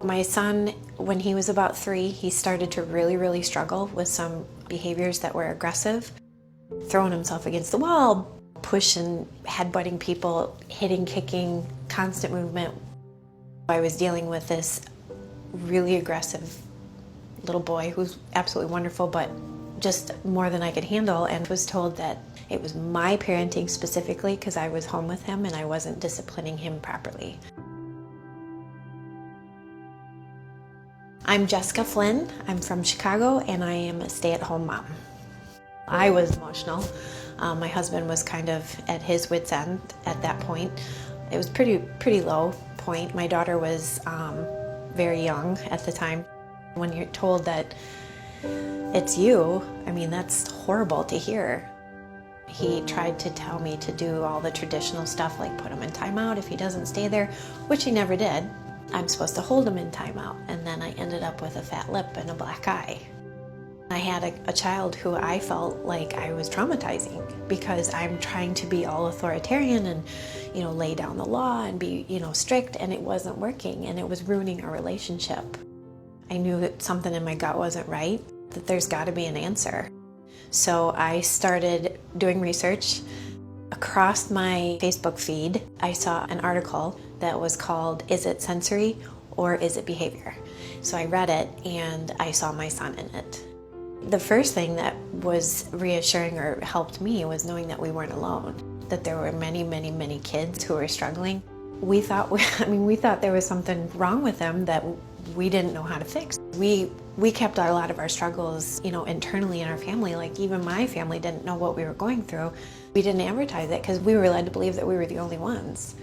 My son, when he was about 3, he started to really struggle with some behaviors that were aggressive, throwing himself against the wall, pushing, headbutting people, hitting, kicking, constant movement. I was dealing with this really aggressive little boy who's absolutely wonderful, but just more than I could handle, and was told that it was my parenting specifically because I was home with him and I wasn't disciplining him properly. I'm Jessica Flynn. I'm from Chicago and I am a stay-at-home mom. I was emotional. My husband was kind of at his wit's end at that point. It was pretty low point. My daughter was very young at the time. When you're told that it's you, I mean, that's horrible to hear. He tried to tell me to do all the traditional stuff, like put him in timeout if he doesn't stay there, which he never did. I'm supposed to hold him in timeout, and then I ended up with a fat lip and a black eye. I had a child who I felt like I was traumatizing because I'm trying to be all authoritarian and, lay down the law and be, strict, and it wasn't working, and it was ruining our relationship. I knew that something in my gut wasn't right, that there's got to be an answer. So I started doing research. Across my Facebook feed, I saw an article that was called, "Is it sensory or is it behavior?" So I read it and I saw my son in it. The first thing that was reassuring or helped me was knowing that we weren't alone, that there were many kids who were struggling. We thought there was something wrong with them that we didn't know how to fix. We kept a lot of our struggles, internally in our family. Like even my family didn't know what we were going through. We didn't advertise it because we were led to believe that we were the only ones.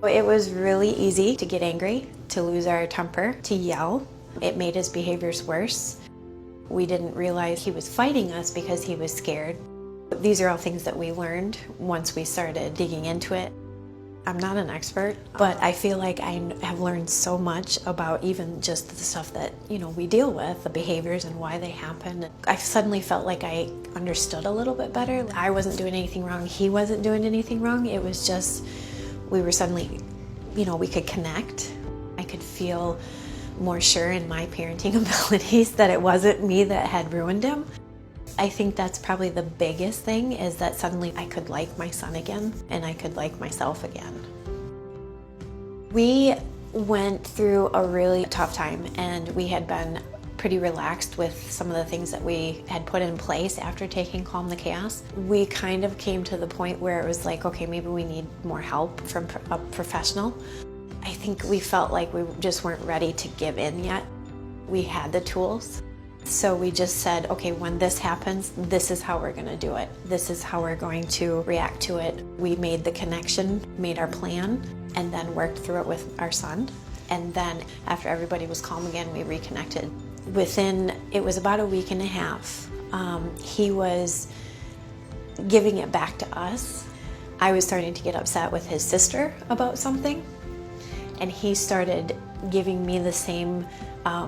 It was really easy to get angry, to lose our temper, to yell. It made his behaviors worse. We didn't realize he was fighting us because he was scared. These are all things that we learned once we started digging into it. I'm not an expert, but I feel like I have learned so much about even just the stuff that, we deal with, the behaviors and why they happen. I suddenly felt like I understood a little bit better. I wasn't doing anything wrong. He wasn't doing anything wrong. It was just, we were suddenly, we could connect. I could feel more sure in my parenting abilities that it wasn't me that had ruined him. I think that's probably the biggest thing, is that suddenly I could like my son again and I could like myself again. We went through a really tough time and we had been pretty relaxed with some of the things that we had put in place after taking Calm the Chaos. We kind of came to the point where it was like, okay, maybe we need more help from a professional. I think we felt like we just weren't ready to give in yet. We had the tools. So we just said, okay, when this happens, this is how we're going to do it. This is how we're going to react to it. We made the connection, made our plan, and then worked through it with our son. And then after everybody was calm again, we reconnected. It was about a week and a half, he was giving it back to us. I was starting to get upset with his sister about something, and he started giving me the same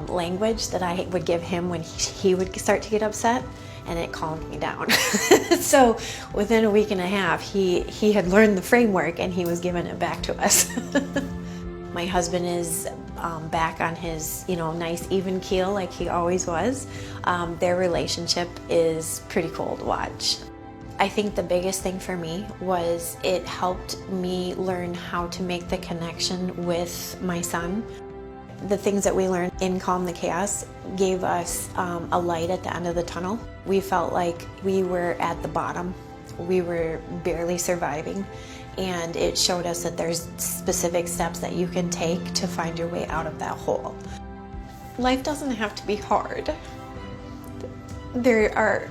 language that I would give him when he would start to get upset, and it calmed me down. So within a week and a half, he had learned the framework and he was giving it back to us. My husband is back on his nice even keel like he always was. Their relationship is pretty cool to watch. I think the biggest thing for me was it helped me learn how to make the connection with my son. The things that we learned in Calm the Chaos gave us a light at the end of the tunnel. We felt like we were at the bottom. We were barely surviving, and it showed us that there's specific steps that you can take to find your way out of that hole. Life doesn't have to be hard. There are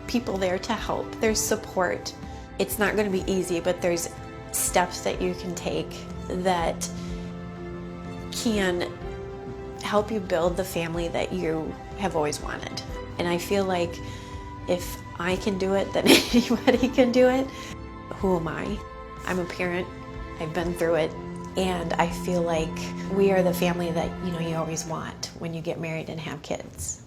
people there to help. There's support. It's not going to be easy, but there's steps that you can take that can help you build the family that you have always wanted. And I feel like if I can do it, then anybody can do it. Who am I? I'm a parent. I've been through it. And I feel like we are the family that you always want when you get married and have kids.